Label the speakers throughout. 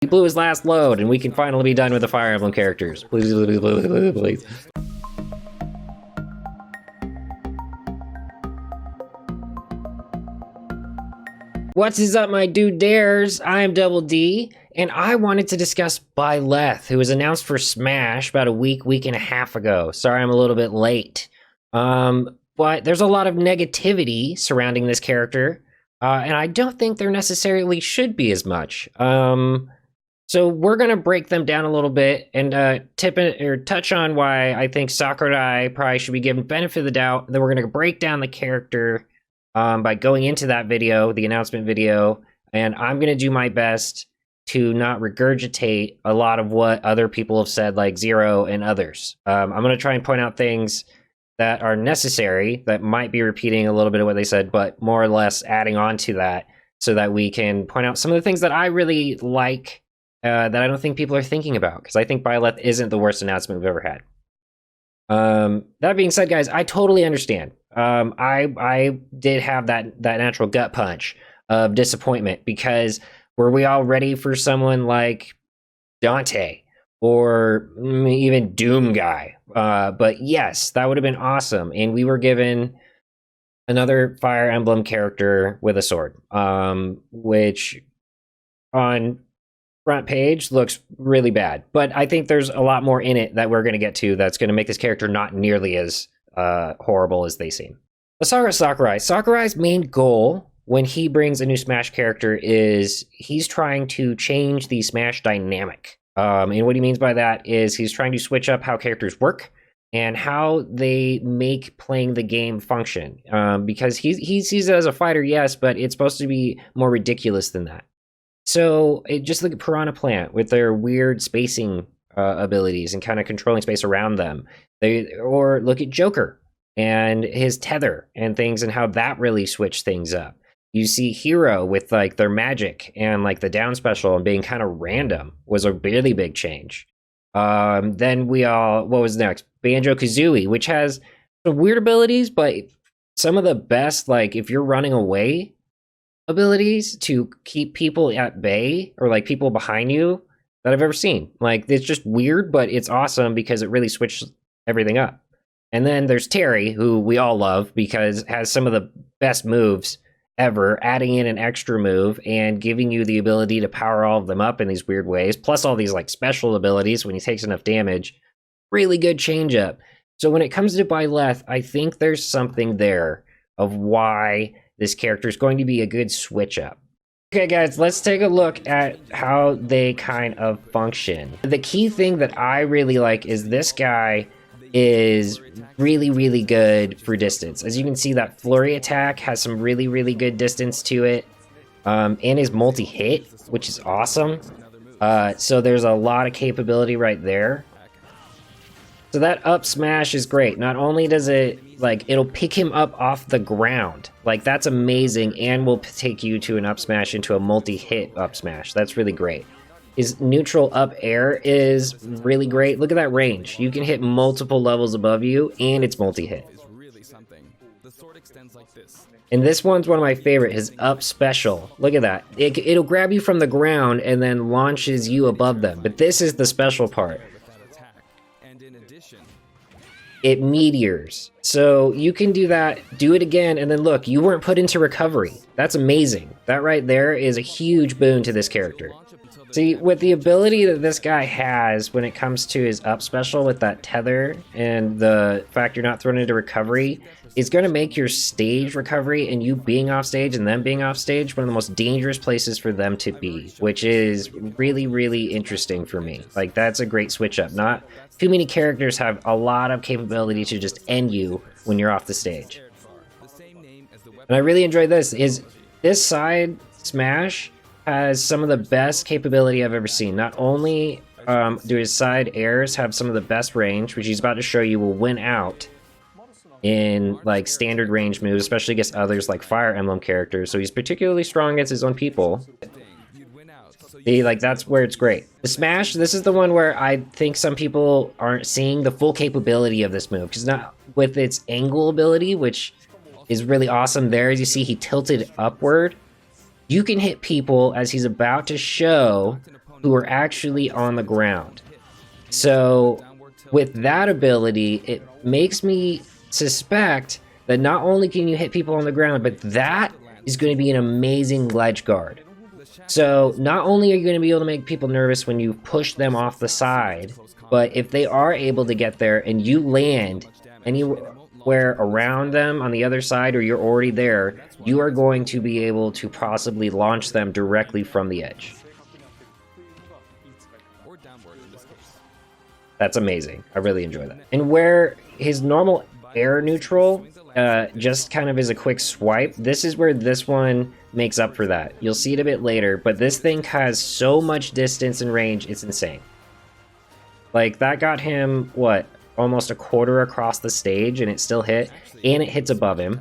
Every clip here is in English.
Speaker 1: He blew his last load, and we can finally be done with the Fire Emblem characters. Please, please, please, please, please. What's is up, my dude dares? I'm Double D, and I wanted to discuss Byleth, who was announced for Smash about a week and a half ago. Sorry I'm a little bit late. But there's a lot of negativity surrounding this character, and I don't think there necessarily should be as much. So we're gonna break them down a little bit and touch on why I think Sakurai probably should be given benefit of the doubt. Then we're gonna break down the character by going into that video, the announcement video, and I'm gonna do my best to not regurgitate a lot of what other people have said, like Zero and others. I'm gonna try and point out things that are necessary, that might be repeating a little bit of what they said, but more or less adding on to that, so that we can point out some of the things that I really like, that I don't think people are thinking about, because I think Byleth isn't the worst announcement we've ever had. That being said, guys, I totally understand. I did have that natural gut punch of disappointment, because were we all ready for someone like Dante or even Doom Guy? But yes, that would have been awesome, and we were given another Fire Emblem character with a sword, which on front page looks really bad, but I think there's a lot more in it that we're going to get to that's going to make this character not nearly as horrible as they seem. Let's talk about Sakurai. Sakurai's main goal when he brings a new Smash character is he's trying to change the Smash dynamic. And what he means by that is he's trying to switch up how characters work and how they make playing the game function. Because he sees it as a fighter, yes, but it's supposed to be more ridiculous than that. So just look at Piranha Plant with their weird spacing abilities and kind of controlling space around them. Or look at Joker and his tether and things, and how that really switched things up. You see Hero with like their magic and like the down special and being kind of random was a really big change. Then what was next? Banjo-Kazooie, which has some weird abilities, but some of the best, like if you're running away, abilities to keep people at bay, or like people behind you, that I've ever seen. Like, it's just weird, but it's awesome because it really switched everything up. And then there's Terry, who we all love because has some of the best moves ever, adding in an extra move and giving you the ability to power all of them up in these weird ways, plus all these like special abilities when he takes enough damage. Really good change up. So when it comes to Byleth, I think there's something there of why this character is going to be a good switch up. Okay guys, let's take a look at how they kind of function. The key thing that I really like is this guy is really good for distance. As you can see, that flurry attack has some really good distance to it, and is multi-hit, which is awesome. So there's a lot of capability right there. So that up smash is great. Not only does it, like, it'll pick him up off the ground. Like, that's amazing, and will take you to an up smash into a multi-hit up smash. That's really great. His neutral up air is really great. Look at that range. You can hit multiple levels above you, and it's multi-hit. And this one's one of my favorite, his up special. Look at that. It'll grab you from the ground and then launches you above them. But this is the special part. It meteors. So you can do that, do it again, and then look, you weren't put into recovery. That's amazing. That right there is a huge boon to this character. See, with the ability that this guy has when it comes to his up special with that tether and the fact you're not thrown into recovery, it's going to make your stage recovery and you being off stage and them being off stage one of the most dangerous places for them to be, which is really interesting for me. Like, that's a great switch up. Not too many characters have a lot of capability to just end you when you're off the stage. And I really enjoy this. This side smash has some of the best capability I've ever seen. Not only do his side airs have some of the best range, which he's about to show you will win out in like standard range moves, especially against others like Fire Emblem characters. So he's particularly strong against his own people. See, like, that's where it's great. The smash, this is the one where I think some people aren't seeing the full capability of this move, because not with its angle ability, which is really awesome. There, as you see, he tilted upward. You can hit people, as he's about to show, who are actually on the ground. So with that ability, it makes me suspect that not only can you hit people on the ground, but that is going to be an amazing ledge guard. So not only are you going to be able to make people nervous when you push them off the side, but if they are able to get there and you land anywhere around them on the other side, or you're already there, you are going to be able to possibly launch them directly from the edge. That's amazing. I really enjoy that. And where his normal air neutral just kind of is a quick swipe, this is where this one makes up for that. You'll see it a bit later, but this thing has so much distance and range, it's insane. Like, that got him, what, almost a quarter across the stage, and it still hit, and it hits above him.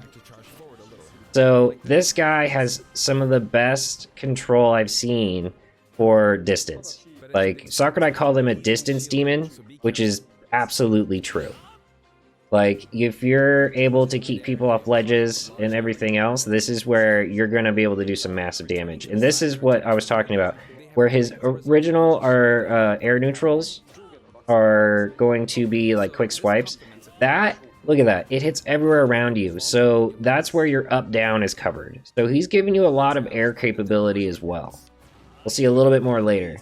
Speaker 1: So this guy has some of the best control I've seen for distance. Like, Sakurai called him a distance demon, which is absolutely true. Like, if you're able to keep people off ledges and everything else, this is where you're going to be able to do some massive damage. And this is what I was talking about, where his original air neutrals are going to be like quick swipes. That, look at that, it hits everywhere around you. So that's where your up-down is covered. So he's giving you a lot of air capability as well. We'll see a little bit more later.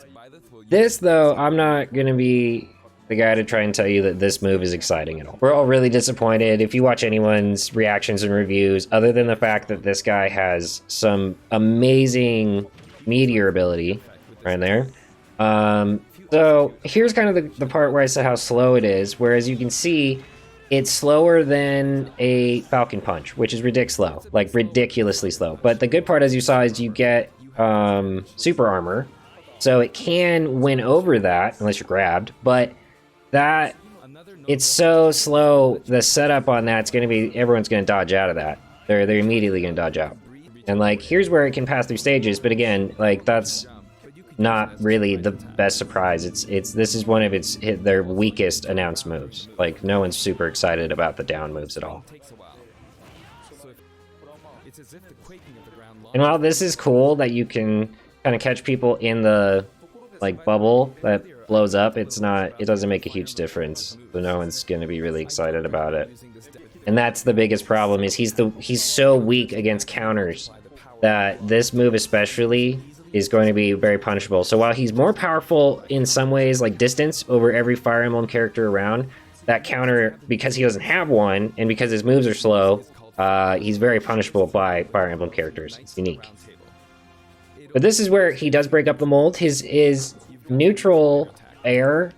Speaker 1: This, though, I'm not going to be the guy to try and tell you that this move is exciting at all. We're all really disappointed. If you watch anyone's reactions and reviews, other than the fact that this guy has some amazing meteor ability right there. So here's kind of the part where I said how slow it is, where as you can see, it's slower than a Falcon Punch, which is slow, like ridiculously slow. But the good part, as you saw, is you get super armor. So it can win over that, unless you're grabbed, but that, it's so slow, the setup on that's going to be, everyone's going to dodge out of that. They're immediately going to dodge out. And like, here's where it can pass through stages, but again, like, that's not really the best surprise. This is one of their weakest announced moves. Like, no one's super excited about the down moves at all. And while this is cool that you can kind of catch people in the like bubble that blows up, it doesn't make a huge difference. So no one's going to be really excited about it. And that's the biggest problem, is he's so weak against counters that this move especially is going to be very punishable. So while he's more powerful in some ways, like distance over every Fire Emblem character around, that counter, because he doesn't have one and because his moves are slow, he's very punishable by Fire Emblem characters. It's unique. But this is where he does break up the mold. His neutral air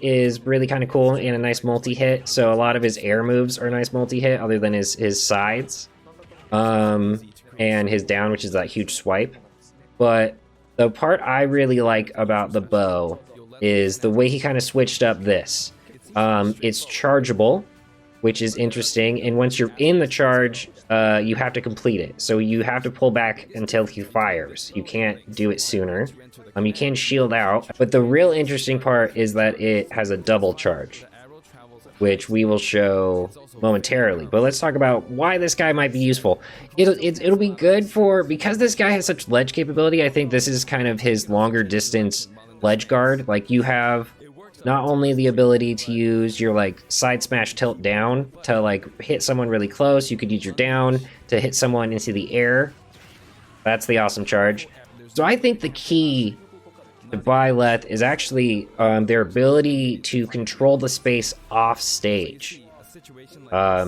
Speaker 1: is really kind of cool and a nice multi-hit. So a lot of his air moves are a nice multi-hit, other than his sides. And his down, which is that huge swipe. But the part I really like about the bow is the way he kind of switched up this. It's chargeable, which is interesting, and once you're in the charge, you have to complete it. So you have to pull back until he fires. You can't do it sooner. You can shield out, but the real interesting part is that it has a double charge, which we will show momentarily. But let's talk about why this guy might be useful. It'll be good because this guy has such ledge capability. I think this is kind of his longer distance ledge guard. Like, you have not only the ability to use your like side smash tilt down to like hit someone really close, you could use your down to hit someone into the air. That's the awesome charge. So I think the key to Byleth is actually their ability to control the space off stage.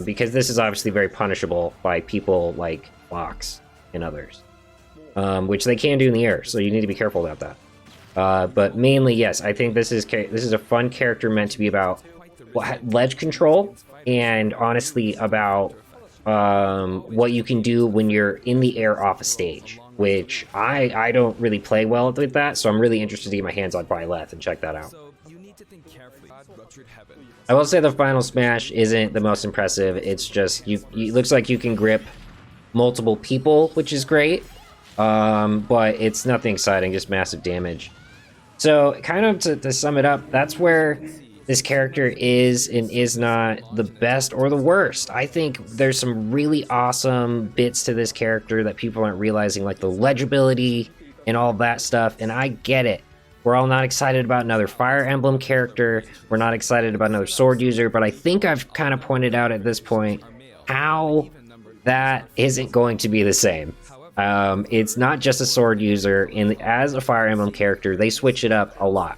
Speaker 1: Because this is obviously very punishable by people like Fox and others. Which they can do in the air, so you need to be careful about that. But mainly, yes, I think this is a fun character meant to be about ledge control, and honestly about what you can do when you're in the air off a stage, which I don't really play well with that, so I'm really interested to get my hands on Byleth and check that out. I will say the final smash isn't the most impressive. It's just, it looks like you can grip multiple people, which is great, but it's nothing exciting, just massive damage. So kind of to sum it up, that's where this character is and is not the best or the worst. I think there's some really awesome bits to this character that people aren't realizing, like the legibility and all that stuff, and I get it. We're all not excited about another Fire Emblem character. We're not excited about another sword user, but I think I've kind of pointed out at this point how that isn't going to be the same. It's not just a sword user. As a Fire Emblem character, they switch it up a lot.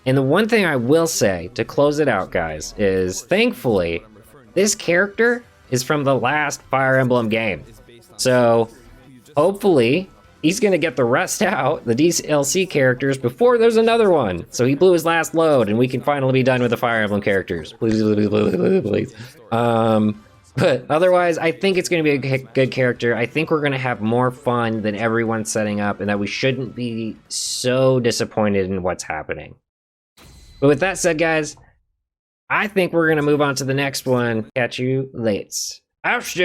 Speaker 1: And the one thing I will say to close it out, guys, is thankfully, this character is from the last Fire Emblem game. So hopefully he's going to get the rest out, the DLC characters, before there's another one. So he blew his last load, and we can finally be done with the Fire Emblem characters. Please, please, please, please. But otherwise, I think it's going to be a good character. I think we're going to have more fun than everyone's setting up, and that we shouldn't be so disappointed in what's happening. But with that said, guys, I think we're going to move on to the next one. Catch you later. Ouch!